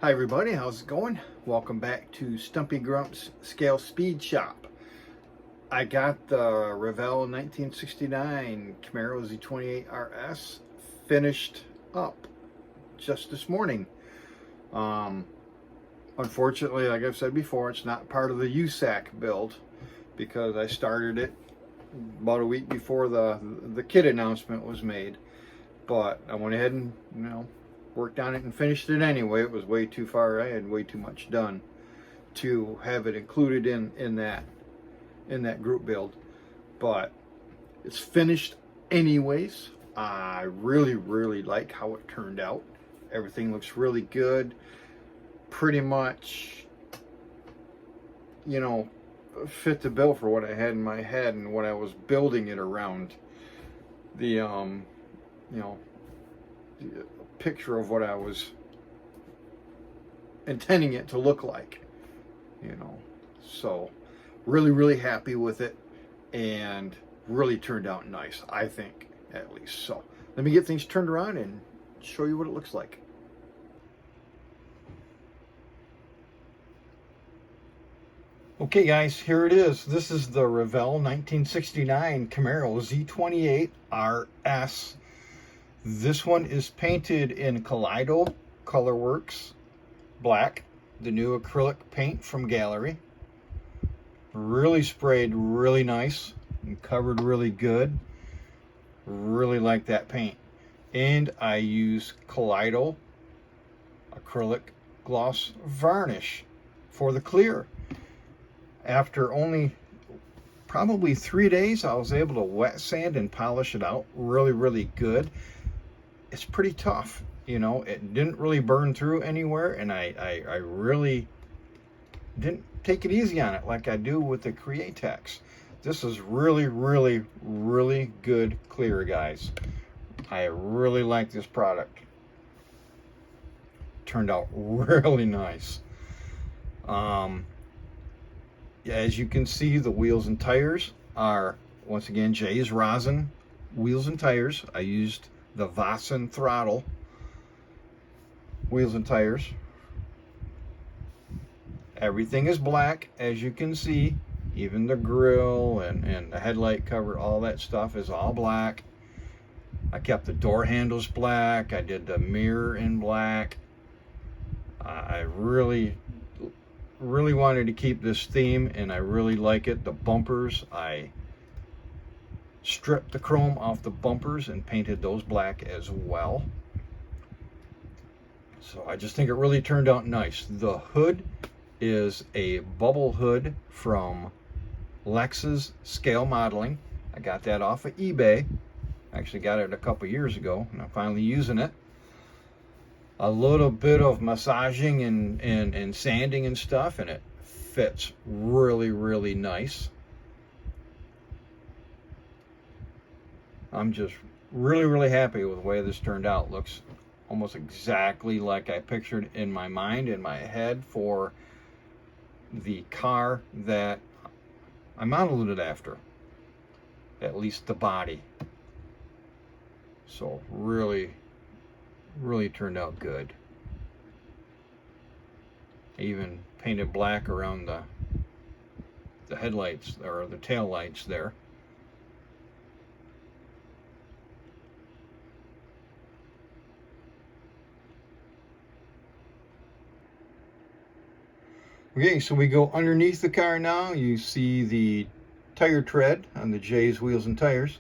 Hi everybody, how's it going? Welcome back to Stumpy Grump's Scale Speed Shop. I got the Revell 1969 Camaro Z28 RS finished up just this morning. Unfortunately, like I've said before, it's not part of the USACC build because I started it about a week before the kit announcement was made. But I went ahead and, worked on it and finished it anyway. It was way too far. I had way too much done to have it included in that group build. But it's finished anyways. I really like how it turned out. Everything looks really good. Pretty much, fit the bill for what I had in my head and what I was building it around. The picture of what I was intending it to look like, so really happy with it, and really turned out nice, I think, at least. So let me get things turned around and show you what it looks like. Okay guys, here it is. This is the Revell 1969 Camaro Z28 RS. This one is painted in Kaleido Colorworks black, the new acrylic paint from Gallery. Really sprayed really nice and covered really good. Really like that paint. And I use Kaleido acrylic gloss varnish for the clear. After only probably 3 days, I was able to wet sand and polish it out really good. It's pretty tough, it didn't really burn through anywhere, and I really didn't take it easy on it like I do with the Createx. This is really good clear, guys. I really like this product. Turned out really nice. As you can see, the wheels and tires are, once again, Jay's Rosin wheels and tires. I used the Vossen throttle wheels and tires. Everything is black, as you can see. Even the grill and the headlight cover, all that stuff is all black. I kept the door handles black. I did the mirror in black. I really wanted to keep this theme, and I really like it. The bumpers, I stripped the chrome off the bumpers and painted those black as well. So I just think it really turned out nice. The hood is a bubble hood from Lex's Scale Modeling. I got that off of eBay. Actually got it a couple years ago, and I'm finally using it. A little bit of massaging and sanding and stuff, and it fits really nice. I'm just really happy with the way this turned out. Looks almost exactly like I pictured in my mind, in my head, for the car that I modeled it after. At least the body. So really turned out good. I even painted black around the headlights, or the tail lights there. Okay, so we go underneath the car now. You see the tire tread on the Jay's wheels and tires.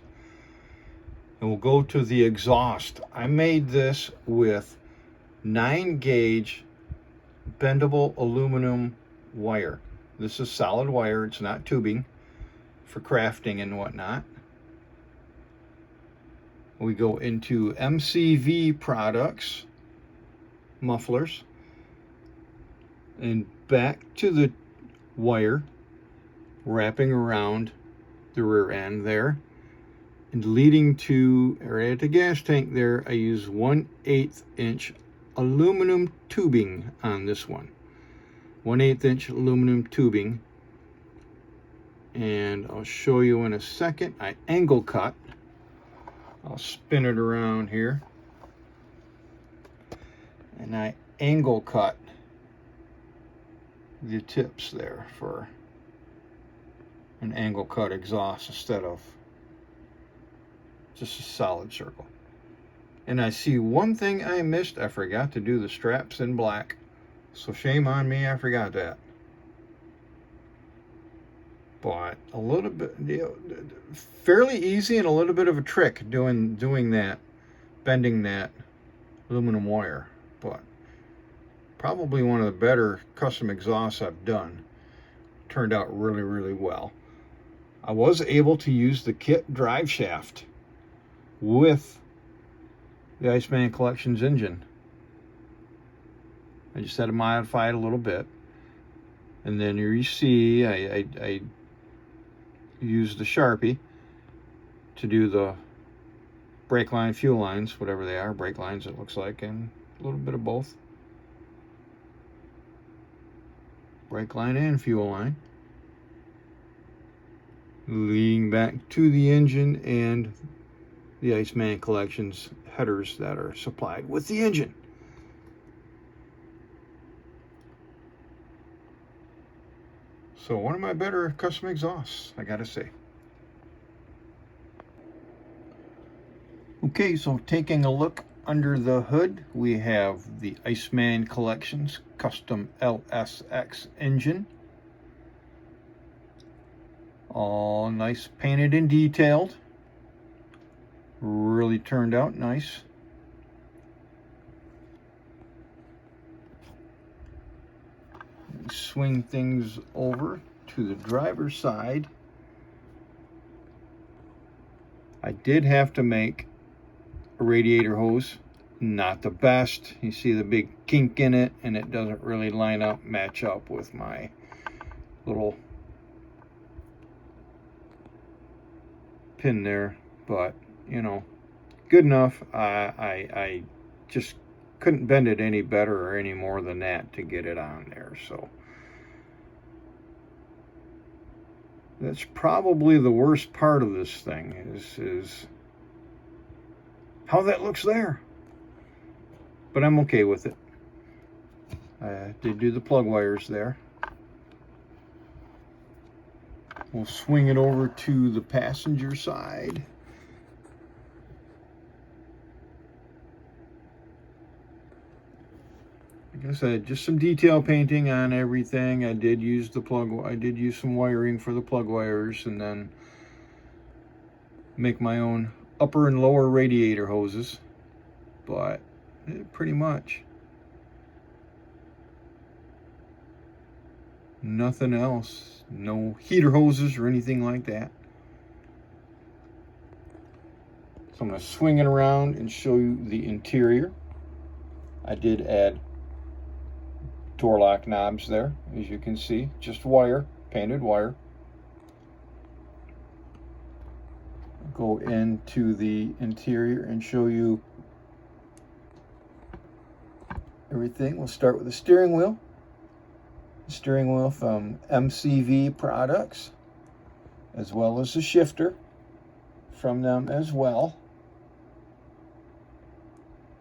And we'll go to the exhaust. I made this with 9-gauge bendable aluminum wire. This is solid wire, it's not tubing, for crafting and whatnot. We go into MCV products, mufflers, and back to the wire, wrapping around the rear end there, and leading to, right at the gas tank there, I use 1/8 inch aluminum tubing on this one. 1/8 inch aluminum tubing. And I'll show you in a second. I angle cut. I'll spin it around here. And I angle cut the tips there for an angle cut exhaust instead of just a solid circle. And I see one thing I missed. I forgot to do the straps in black. So shame on me, I forgot that. But a little bit, fairly easy and a little bit of a trick doing that, bending that aluminum wire. But probably one of the better custom exhausts I've done. Turned out really, really well. I was able to use the kit drive shaft with the Iceman Collections engine. I just had to modify it a little bit. And then here you see I used the Sharpie to do the brake line, fuel lines, whatever they are, brake lines it looks like, and a little bit of both. Brake line and fuel line. Leading back to the engine and the Iceman Collections headers that are supplied with the engine. So one of my better custom exhausts, I gotta say. Okay, so taking a look under the hood, we have the Iceman Collections custom LSX engine. All nice painted and detailed. Really turned out nice. Swing things over to the driver's side. I did have to make a radiator hose. Not the best. You see the big kink in it, and it doesn't really match up with my little pin there, but you know, good enough. I just couldn't bend it any better or any more than that to get it on there. So that's probably the worst part of this thing is how that looks there. But I'm okay with it. I did do the plug wires there. We'll swing it over to the passenger side. Like I said, just some detail painting on everything. I did use some wiring for the plug wires, and then make my own upper and lower radiator hoses. But pretty much nothing else. No heater hoses or anything like that. So I'm going to swing it around and show you the interior. I did add door lock knobs there, as you can see. Just wire, painted wire. Go into the interior and show you everything. We'll start with the steering wheel. The steering wheel from MCV Products, as well as the shifter from them as well.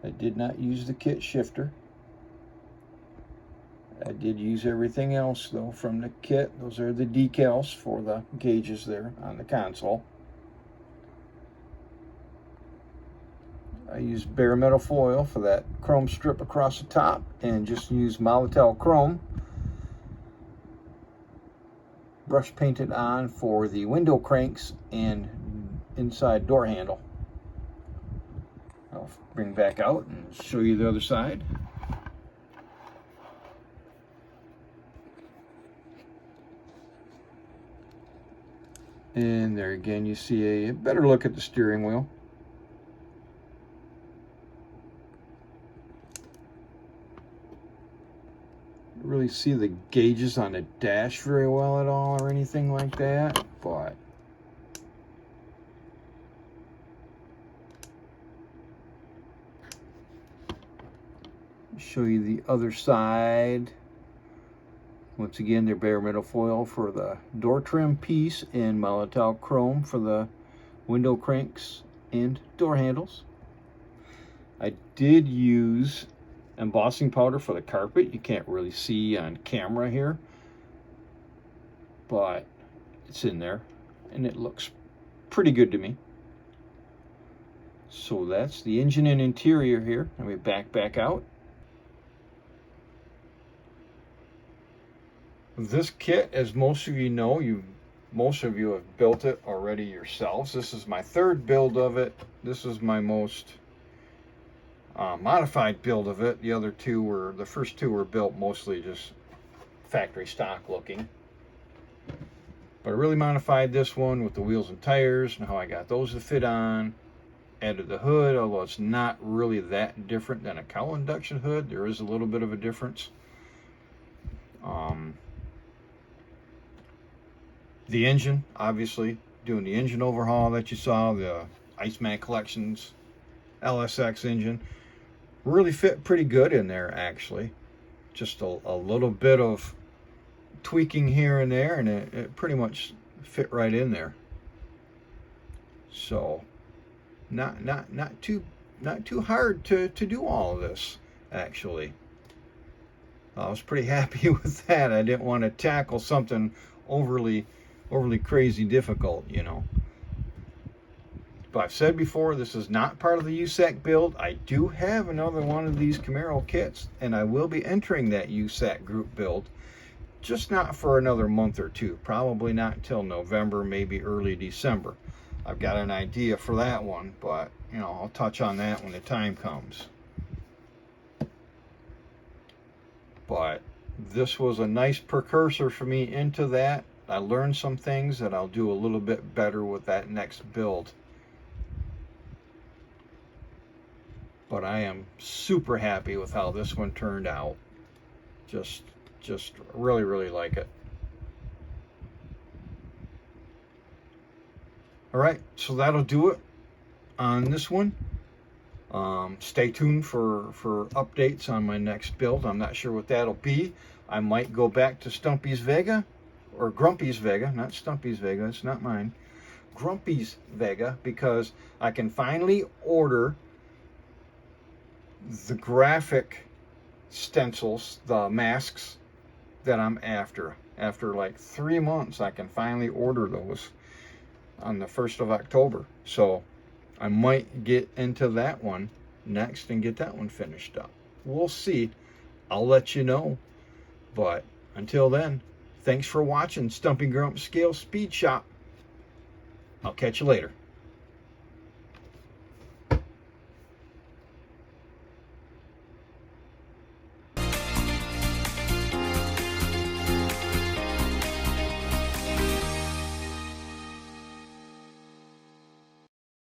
I did not use the kit shifter. I did use everything else though from the kit. Those are the decals for the gauges there on the console. I used bare metal foil for that chrome strip across the top, and just used Molitel chrome. Brush painted on for the window cranks and inside door handle. I'll bring back out and show you the other side. And there again you see a better look at the steering wheel. Really see the gauges on the dash very well at all or anything like that, but show you the other side. Once again, they're bare metal foil for the door trim piece and Molitel chrome for the window cranks and door handles. I did use embossing powder for the carpet. You can't really see on camera here, but it's in there and it looks pretty good to me. So that's the engine and interior here. Let me back out. This kit, as most of you know, most of you have built it already yourselves. This is my third build of it. This is my most modified build of it. The first two were built mostly just factory stock looking. But I really modified this one with the wheels and tires and how I got those to fit on. Added the hood, although it's not really that different than a cowl induction hood. There is a little bit of a difference. The engine, obviously, doing the engine overhaul that you saw, the Iceman Collections LSX engine, really fit pretty good in there, actually. Just a little bit of tweaking here and there, and it pretty much fit right in there. So not too hard to do all of this, actually. I was pretty happy with that. I didn't want to tackle something overly crazy difficult, you know. But I've said before, this is not part of the USACC build. I do have another one of these Camaro kits, and I will be entering that USACC group build, just not for another month or two. Probably not until November, maybe early December. I've got an idea for that one, but you know, I'll touch on that when the time comes. But this was a nice precursor for me into that. I learned some things that I'll do a little bit better with that next build. But I am super happy with how this one turned out. Just really like it. All right, so that'll do it on this one. Stay tuned for updates on my next build. I'm not sure what that'll be. I might go back to Stumpy's Vega, or Grumpy's Vega, not Stumpy's Vega, it's not mine. Grumpy's Vega, because I can finally order the graphic stencils, the masks that I'm after. After like 3 months, I can finally order those on the 1st of October. So I might get into that one next and get that one finished up. We'll see. I'll let you know. But until then, thanks for watching Stumpy Grump Scale Speed Shop. I'll catch you later.